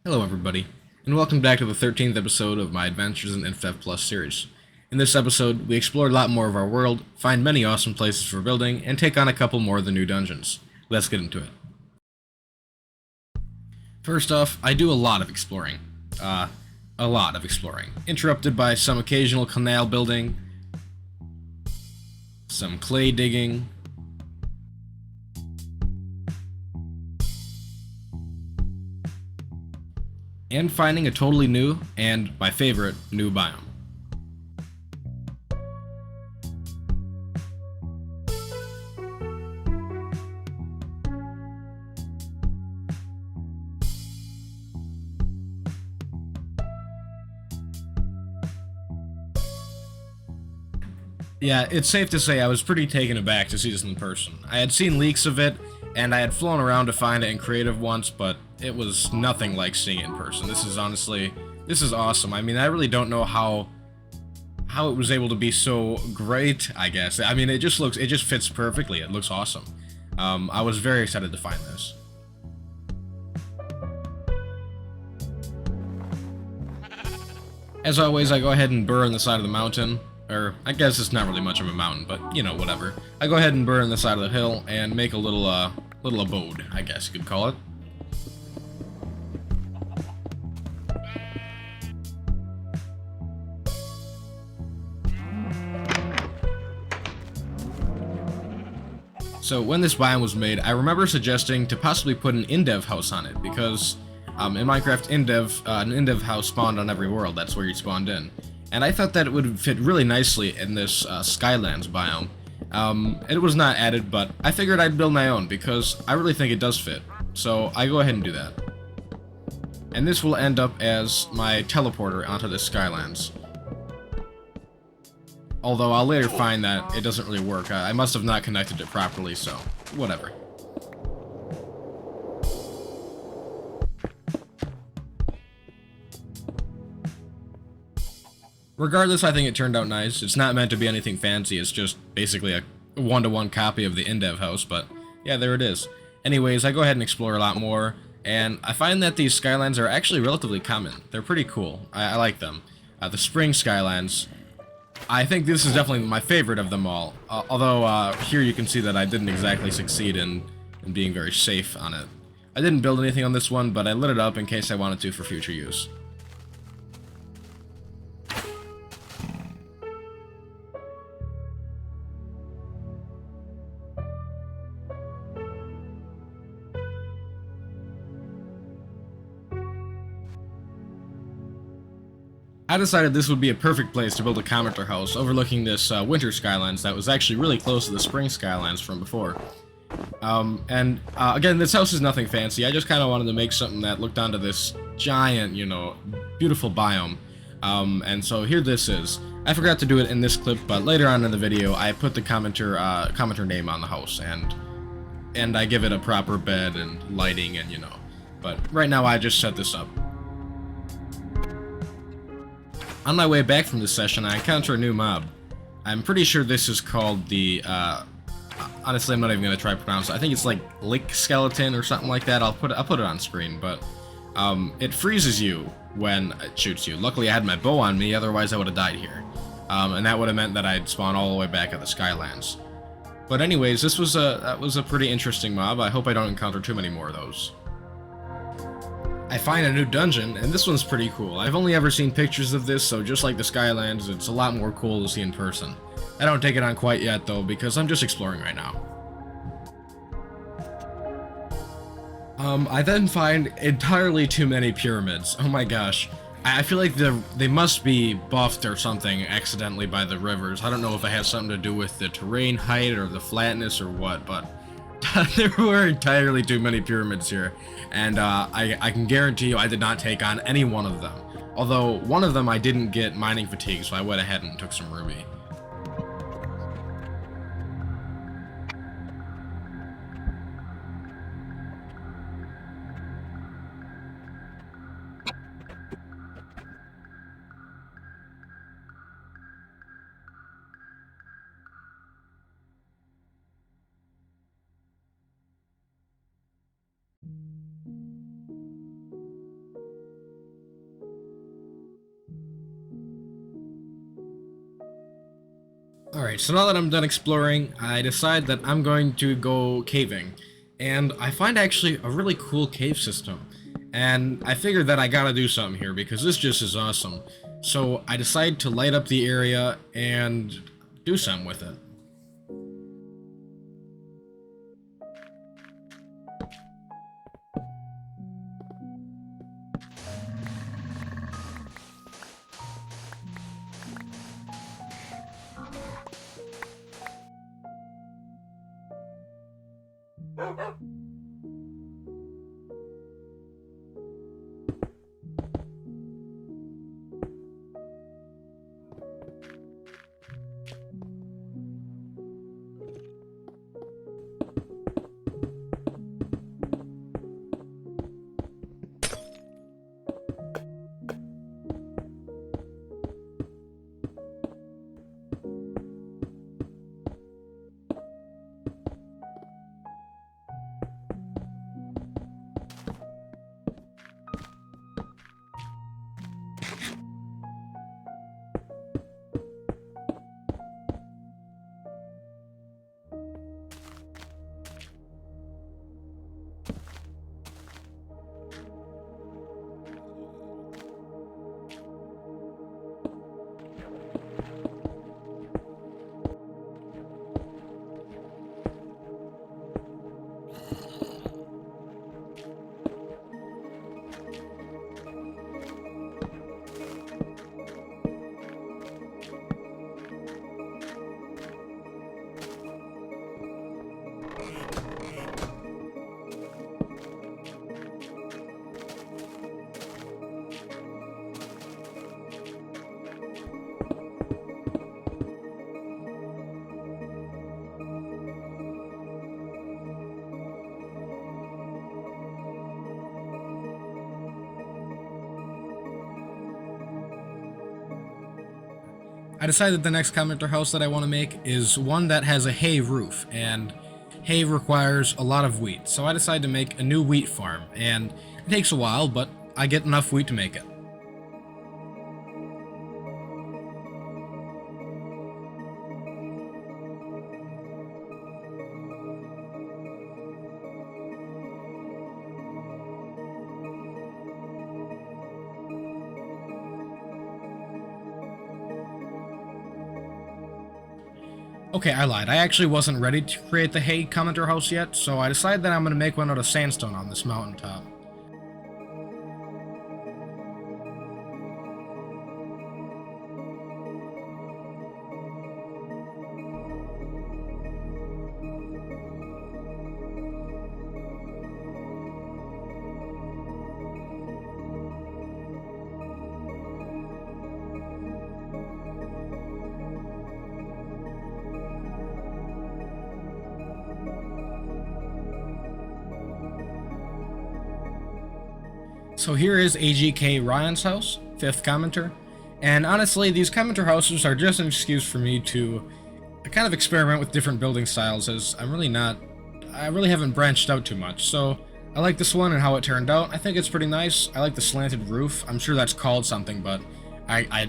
Hello everybody, and welcome back to the 13th episode of my Adventures in Infdev Plus series. In this episode, we explore a lot more of our world, find many awesome places for building, and take on a couple more of the new dungeons. Let's get into it. First off, I do a lot of exploring. A lot of exploring. Interrupted by some occasional canal building, some clay digging, and finding a totally new, and my favorite, new biome. Yeah, it's safe to say I was pretty taken aback to see this in person. I had seen leaks of it, and I had flown around to find it in creative once, but it was nothing like seeing it in person. This is awesome. I mean, I really don't know how it was able to be so great, I guess. I mean, it just fits perfectly. It looks awesome. I was very excited to find this. As always, I go ahead and burr in the side of the mountain. Or, I guess it's not really much of a mountain, but, you know, whatever. I go ahead and burr in the side of the hill and make a little abode, I guess you could call it. So when this biome was made, I remember suggesting to possibly put an Indev house on it, because in Minecraft Infdev, an Indev house spawned on every world. That's where you spawned in. And I thought that it would fit really nicely in this Skylands biome. It was not added, but I figured I'd build my own because I really think it does fit. So I go ahead and do that. And this will end up as my teleporter onto this Skylands. Although I'll later find that it doesn't really work. I must have not connected it properly, so whatever. Regardless, I think it turned out nice. It's not meant to be anything fancy, it's just basically a one-to-one copy of the Indev house, but yeah, there it is. Anyways, I go ahead and explore a lot more, and I find that these Skylands are actually relatively common. They're pretty cool. I like them. The Spring Skylands, I think this is definitely my favorite of them all, although here you can see that I didn't exactly succeed in being very safe on it. I didn't build anything on this one, but I lit it up in case I wanted to for future use. I decided this would be a perfect place to build a commenter house overlooking this winter Skylands that was actually really close to the spring Skylands from before. Again, this house is nothing fancy. I just kind of wanted to make something that looked onto this giant, you know, beautiful biome. And so here this is. I forgot to do it in this clip, but later on in the video, I put the commenter name on the house, and I give it a proper bed and lighting and, you know. But right now, I just set this up. On my way back from this session, I encounter a new mob. I'm pretty sure this is called the, honestly, I'm not even gonna try to pronounce it. I think it's like Lick Skeleton or something like that. I'll put it on screen, but, it freezes you when it shoots you. Luckily, I had my bow on me, otherwise I would have died here. And that would have meant that I'd spawn all the way back at the Skylands. But anyways, that was a pretty interesting mob. I hope I don't encounter too many more of those. I find a new dungeon, and this one's pretty cool. I've only ever seen pictures of this, so just like the Skylands, it's a lot more cool to see in person. I don't take it on quite yet, though, because I'm just exploring right now. I then find entirely too many pyramids. Oh my gosh. I feel like they must be buffed or something accidentally by the rivers. I don't know if it has something to do with the terrain height or the flatness or what, but there were entirely too many pyramids here, and I can guarantee you I did not take on any one of them. Although, one of them I didn't get mining fatigue, so I went ahead and took some ruby. Alright, so now that I'm done exploring, I decide that I'm going to go caving. And I find actually a really cool cave system. And I figured that I gotta do something here because this just is awesome. So I decide to light up the area and do something with it. I decided the next commenter house that I want to make is one that has a hay roof, and hay requires a lot of wheat, so I decided to make a new wheat farm, and it takes a while, but I get enough wheat to make it. Okay, I lied. I actually wasn't ready to create the hay commenter house yet, so I decided that I'm going to make one out of sandstone on this mountaintop. So here is AGK Ryan's house, 5th commenter, and honestly these commenter houses are just an excuse for me to kind of experiment with different building styles, as I really haven't branched out too much. So I like this one and how it turned out. I think it's pretty nice. I like the slanted roof. I'm sure that's called something, but I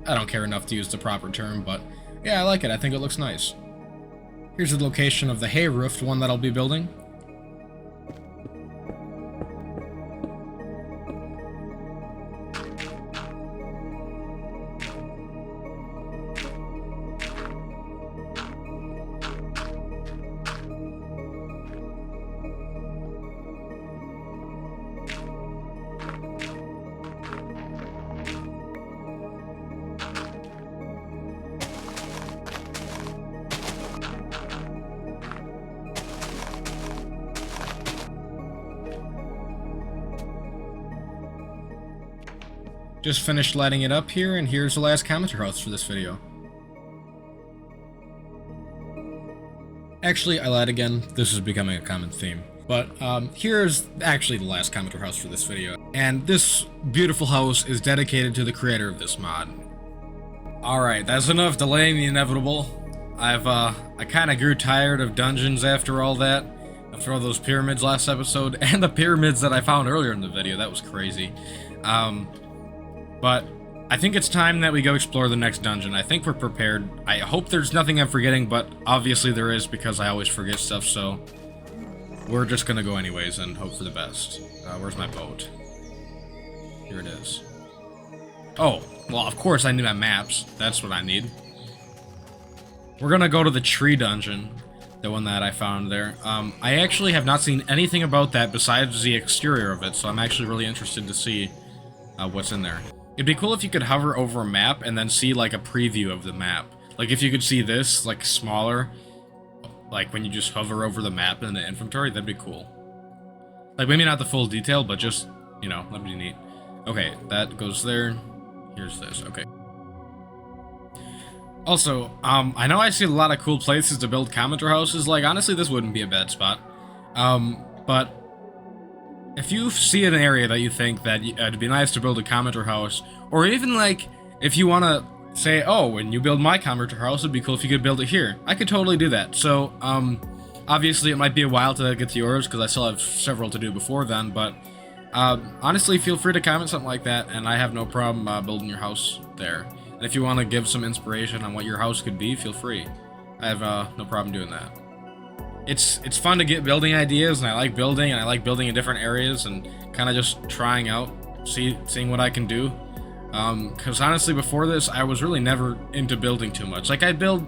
don't care enough to use the proper term, but yeah, I like it. I think it looks nice. Here's the location of the hay roof, one that I'll be building. Just finished lighting it up here, and here's the last commenter house for this video. Actually, I lied again. This is becoming a common theme. But here's actually the last commenter house for this video. And this beautiful house is dedicated to the creator of this mod. Alright, that's enough delaying the inevitable. I kind of grew tired of dungeons after all that. After all those pyramids last episode, and the pyramids that I found earlier in the video. That was crazy. But I think it's time that we go explore the next dungeon. I think we're prepared. I hope there's nothing I'm forgetting, but obviously there is because I always forget stuff, so we're just gonna go anyways and hope for the best. Where's my boat? Here it is. Oh, well, of course I need my maps. That's what I need. We're gonna go to the tree dungeon, the one that I found there. I actually have not seen anything about that besides the exterior of it, so I'm actually really interested to see what's in there. It'd be cool if you could hover over a map and then see like a preview of the map. Like if you could see this, like smaller, like when you just hover over the map in the inventory, that'd be cool. Like maybe not the full detail, but just, you know, that'd be neat. Okay, that goes there. Here's this, okay. Also, I know I see a lot of cool places to build commenter houses. Like, honestly, this wouldn't be a bad spot. But if you see an area that you think that it'd be nice to build a commenter house, or even, like, if you want to say, oh, when you build my commenter house, it'd be cool if you could build it here. I could totally do that. So, obviously, it might be a while to get to yours, because I still have several to do before then, but honestly, feel free to comment something like that, and I have no problem building your house there. And if you want to give some inspiration on what your house could be, feel free. I have no problem doing that. It's fun to get building ideas, and I like building in different areas, and kind of just trying out, seeing what I can do. Because honestly, before this, I was really never into building too much. Like, I'd build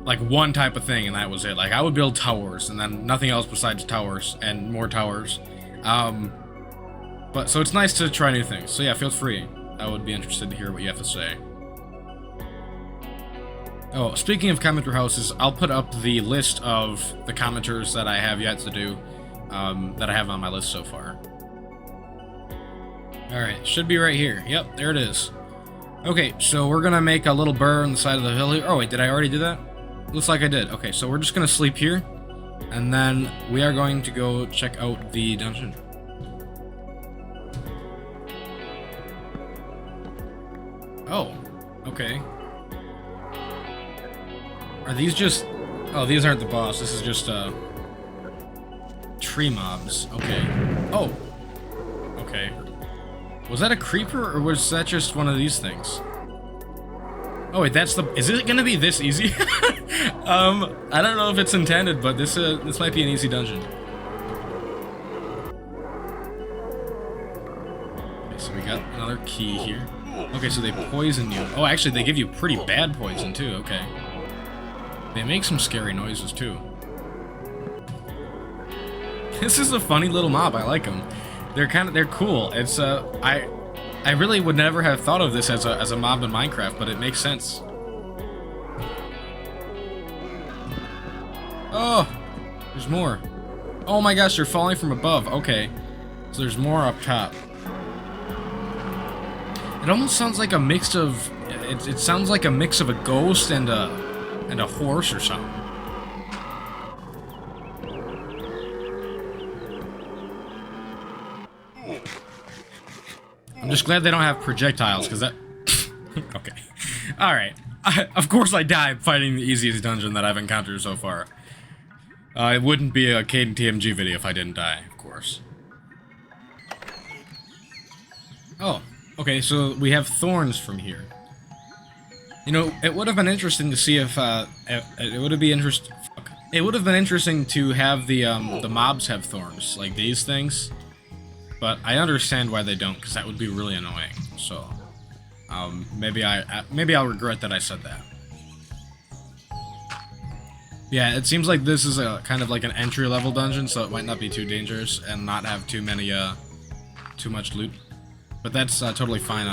like one type of thing, and that was it. Like, I would build towers, and then nothing else besides towers, and more towers. But so it's nice to try new things. So yeah, feel free. I would be interested to hear what you have to say. Oh, speaking of commenter houses, I'll put up the list of the commenters that I have yet to do, that I have on my list so far. Alright, should be right here. Yep, there it is. Okay, so we're gonna make a little burr on the side of the hill here. Oh wait, did I already do that? Looks like I did. Okay, so we're just gonna sleep here, and then we are going to go check out the dungeon. Oh, okay. Are these just... Oh, these aren't the boss. This is just, tree mobs. Okay. Oh! Okay. Was that a creeper, or was that just one of these things? Oh, wait, that's the... Is it gonna be this easy? I don't know if it's intended, but this might be an easy dungeon. Okay, so we got another key here. Okay, so they poison you. Oh, actually, they give you pretty bad poison, too. Okay. They make some scary noises, too. This is a funny little mob. I like them. They're cool. It's, I really would never have thought of this as a mob in Minecraft, but it makes sense. Oh! There's more. Oh my gosh, they're falling from above. Okay. So there's more up top. It almost sounds like a mix of... It sounds like a mix of a ghost and a horse or something. I'm just glad they don't have projectiles, because that... Okay. Alright. Of course I died fighting the easiest dungeon that I've encountered so far. It wouldn't be a Caden TMG video if I didn't die, of course. Oh. Okay, so we have thorns from here. You know, it would have been interesting to see if it would have been It would have been interesting to have the mobs have thorns like these things, but I understand why they don't, because that would be really annoying. So, maybe I'll regret that I said that. Yeah, it seems like this is a kind of like an entry-level dungeon, so it might not be too dangerous and not have too much loot. But that's totally fine.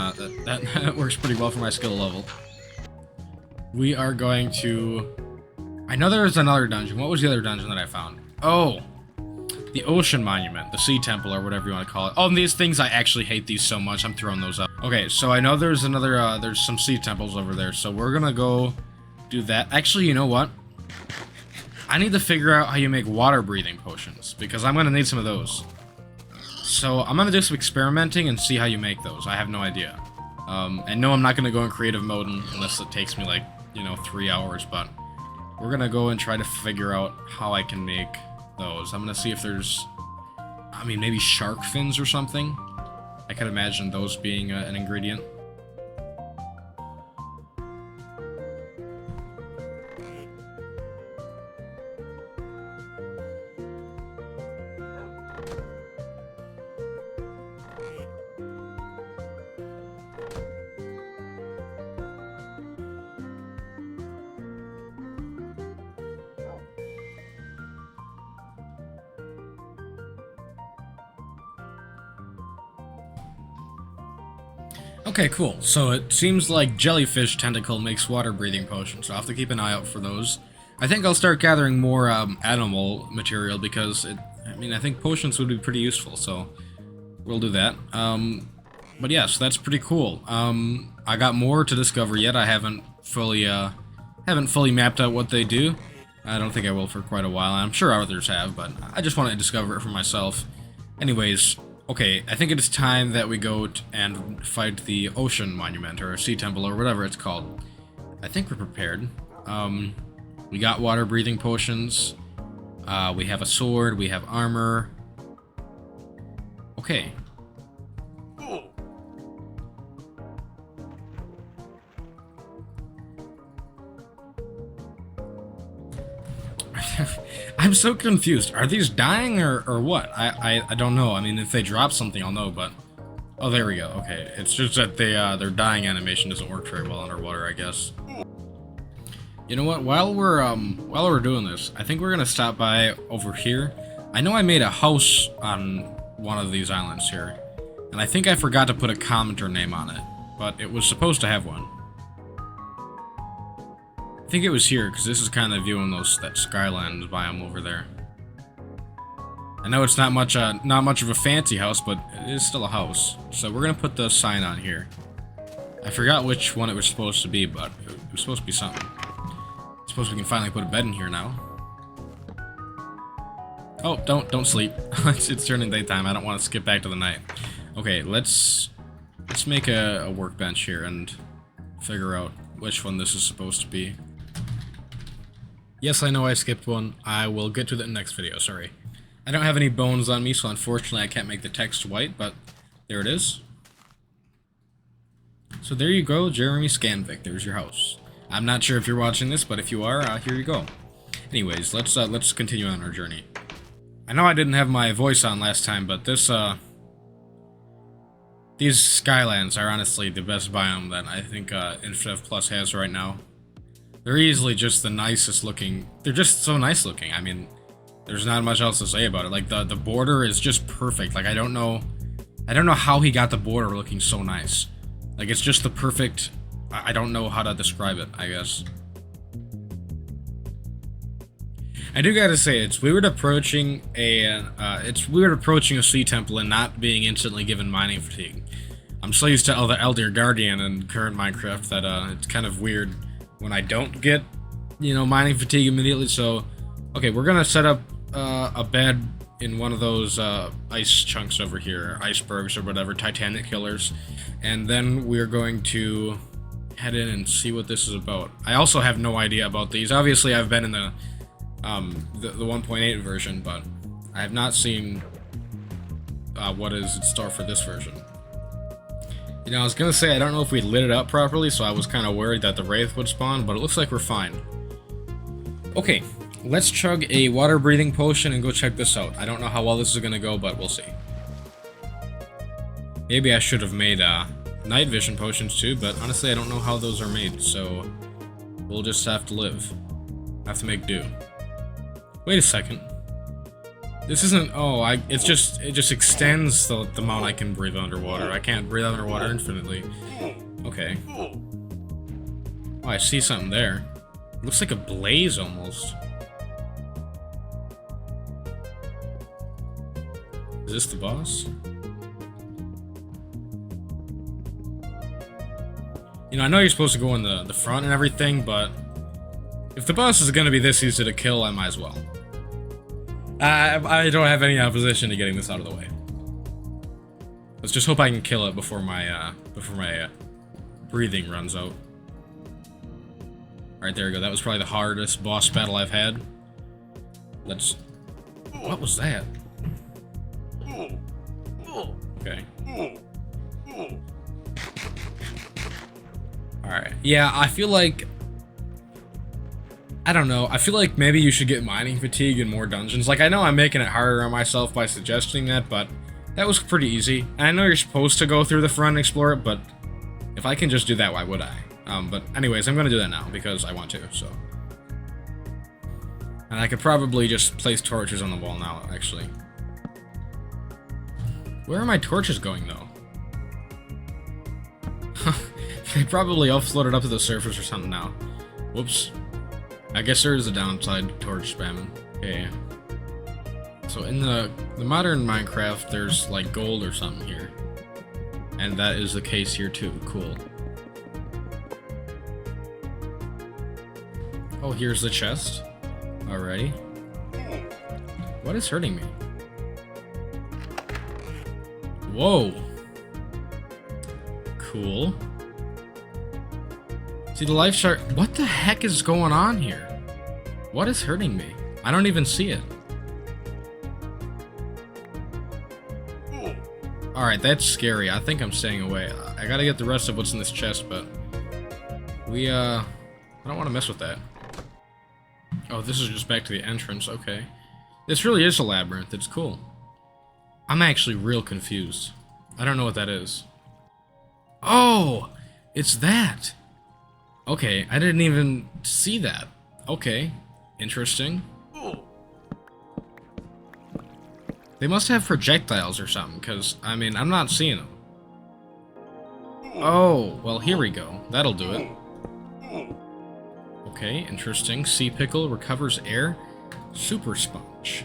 That works pretty well for my skill level. We are going to... I know there's another dungeon. What was the other dungeon that I found? Oh! The Ocean Monument. The Sea Temple, or whatever you want to call it. Oh, and these things, I actually hate these so much. I'm throwing those up. Okay, so I know there's another... there's some Sea Temples over there, so we're gonna go do that. Actually, you know what? I need to figure out how you make water-breathing potions, because I'm gonna need some of those. So I'm gonna do some experimenting and see how you make those. I have no idea. And no, I'm not gonna go in creative mode unless it takes me like, you know, 3 hours, but we're gonna go and try to figure out how I can make those. I'm gonna see if there's, I mean, maybe shark fins or something. I could imagine those being an ingredient. Okay, cool. So it seems like jellyfish tentacle makes water breathing potions, so I'll have to keep an eye out for those. I think I'll start gathering more animal material because I think potions would be pretty useful, so we'll do that. But yeah, so that's pretty cool. I got more to discover yet. I haven't fully mapped out what they do. I don't think I will for quite a while. I'm sure others have, but I just want to discover it for myself. Anyways, okay, I think it is time that we go and fight the ocean monument, or a sea temple, or whatever it's called. I think we're prepared. We got water breathing potions. We have a sword, we have armor. Okay. I'm so confused. Are these dying or what? I don't know. I mean, if they drop something, I'll know, but... Oh, there we go. Okay. It's just that their dying animation doesn't work very well underwater, I guess. You know what? While we're doing this, I think we're gonna stop by over here. I know I made a house on one of these islands here, and I think I forgot to put a commenter name on it, but it was supposed to have one. I think it was here, because this is kind of viewing that Skylands biome over there. I know it's not much of a fancy house, but it is still a house. So we're gonna put the sign on here. I forgot which one it was supposed to be, but it was supposed to be something. I suppose we can finally put a bed in here now. Oh, don't sleep. It's turning daytime. I don't want to skip back to the night. Okay, let's make a workbench here and figure out which one this is supposed to be. Yes, I know I skipped one. I will get to that in the next video, sorry. I don't have any bones on me, so unfortunately I can't make the text white, but there it is. So there you go, Jeremy Scanvic, there's your house. I'm not sure if you're watching this, but if you are, here you go. Anyways, let's continue on our journey. I know I didn't have my voice on last time, but these Skylands are honestly the best biome that I think Infdev Plus has right now. They're easily just the nicest looking. They're just so nice looking. I mean, there's not much else to say about it. Like the border is just perfect. Like I don't know how he got the border looking so nice. Like it's just the perfect. I don't know how to describe it, I guess. I do gotta say, it's weird approaching a sea temple and not being instantly given mining fatigue. I'm so used to the Elder Guardian in current Minecraft that it's kind of weird when I don't get, mining fatigue immediately. So, okay, we're gonna set up a bed in one of those ice chunks over here, icebergs or whatever, Titanic killers, and then we're going to head in and see what this is about. I also have no idea about these. Obviously, I've been in the 1.8 version, but I have not seen what is in store for this version. I was gonna say I don't know if we lit it up properly, so I was kind of worried that the Wraith would spawn, but it looks like we're fine. Okay, let's chug a water breathing potion and go check this out. I don't know how well this is gonna go, but we'll see. Maybe I should have made night vision potions too, but honestly I don't know how those are made, so we'll just have to live. Have to make do. Wait a second. This isn't. Oh, it just extends the amount I can breathe underwater. I can't breathe underwater infinitely. Okay. Oh, I see something there. It looks like a blaze almost. Is this the boss? I know you're supposed to go in the front and everything, but if the boss is gonna be this easy to kill, I might as well. I don't have any opposition to getting this out of the way. Let's just hope I can kill it before my breathing runs out. Alright, there we go. That was probably the hardest boss battle I've had. What was that? Okay. Alright. Yeah, I feel like... I don't know. I feel like maybe you should get mining fatigue in more dungeons. Like, I know I'm making it harder on myself by suggesting that, but that was pretty easy. And I know you're supposed to go through the front and explore it, but if I can just do that, why would I? But anyways, I'm gonna do that now because I want to, so. And I could probably just place torches on the wall now, actually. Where are my torches going, though? They probably offloaded up to the surface or something now. Whoops. I guess there is a downside to torch spamming. Okay. So in the modern Minecraft, there's like gold or something here. And that is the case here too. Cool. Oh, here's the chest. Alrighty. What is hurting me? Whoa. Cool. See the life chart. What the heck is going on here? What is hurting me? I don't even see it. Alright, that's scary. I think I'm staying away. I gotta get the rest of what's in this chest, but I don't want to mess with that. Oh, this is just back to the entrance. Okay. This really is a labyrinth. It's cool. I'm actually real confused. I don't know what that is. Oh! It's that! Okay, I didn't even see that. Okay. Interesting. They must have projectiles or something, because, I mean, I'm not seeing them. Oh, well, here we go. That'll do it. Okay, interesting. Sea pickle recovers air. Super sponge.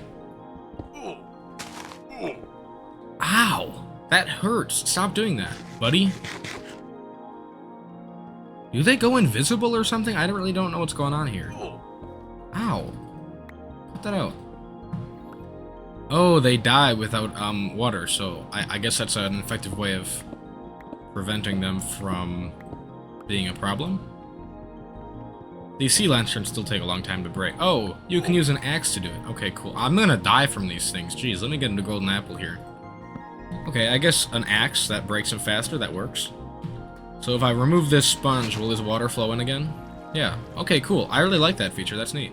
Ow! That hurts. Stop doing that, buddy. Do they go invisible or something? I really don't know what's going on here. Ow. Cut that out. Oh, they die without water, so I guess that's an effective way of preventing them from being a problem. These sea lanterns still take a long time to break. Oh, you can use an axe to do it. Okay, cool. I'm gonna die from these things. Jeez, let me get into golden apple here. Okay, I guess an axe that breaks them faster, that works. So if I remove this sponge, will this water flow in again? Yeah. Okay, cool. I really like that feature. That's neat.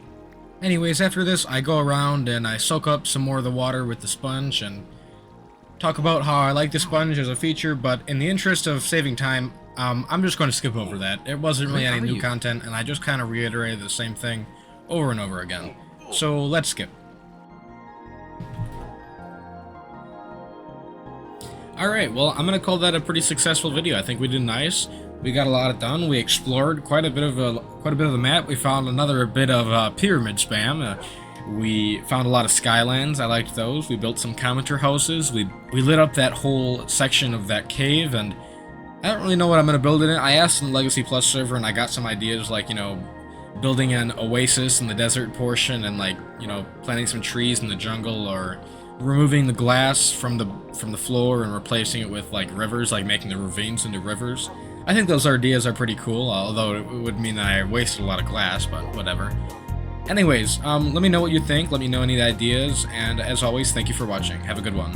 Anyways, after this, I go around and I soak up some more of the water with the sponge and talk about how I like the sponge as a feature, but in the interest of saving time, I'm just going to skip over that. It wasn't really any new content, and I just kind of reiterated the same thing over and over again. So let's skip. Alright, well, I'm going to call that a pretty successful video. I think we did nice. We got a lot done. We explored quite a bit of the map. We found another bit of pyramid spam. We found a lot of Skylands. I liked those. We built some commenter houses. We lit up that whole section of that cave, and I don't really know what I'm going to build in it. I asked in the Legacy Plus server, and I got some ideas like, you know, building an oasis in the desert portion, and like, you know, planting some trees in the jungle, or removing the glass from the floor and replacing it with like rivers, like making the ravines into rivers. I think those ideas are pretty cool, although it would mean that I wasted a lot of glass, but whatever. Anyways, let me know what you think, let me know any ideas, and as always, thank you for watching. Have a good one.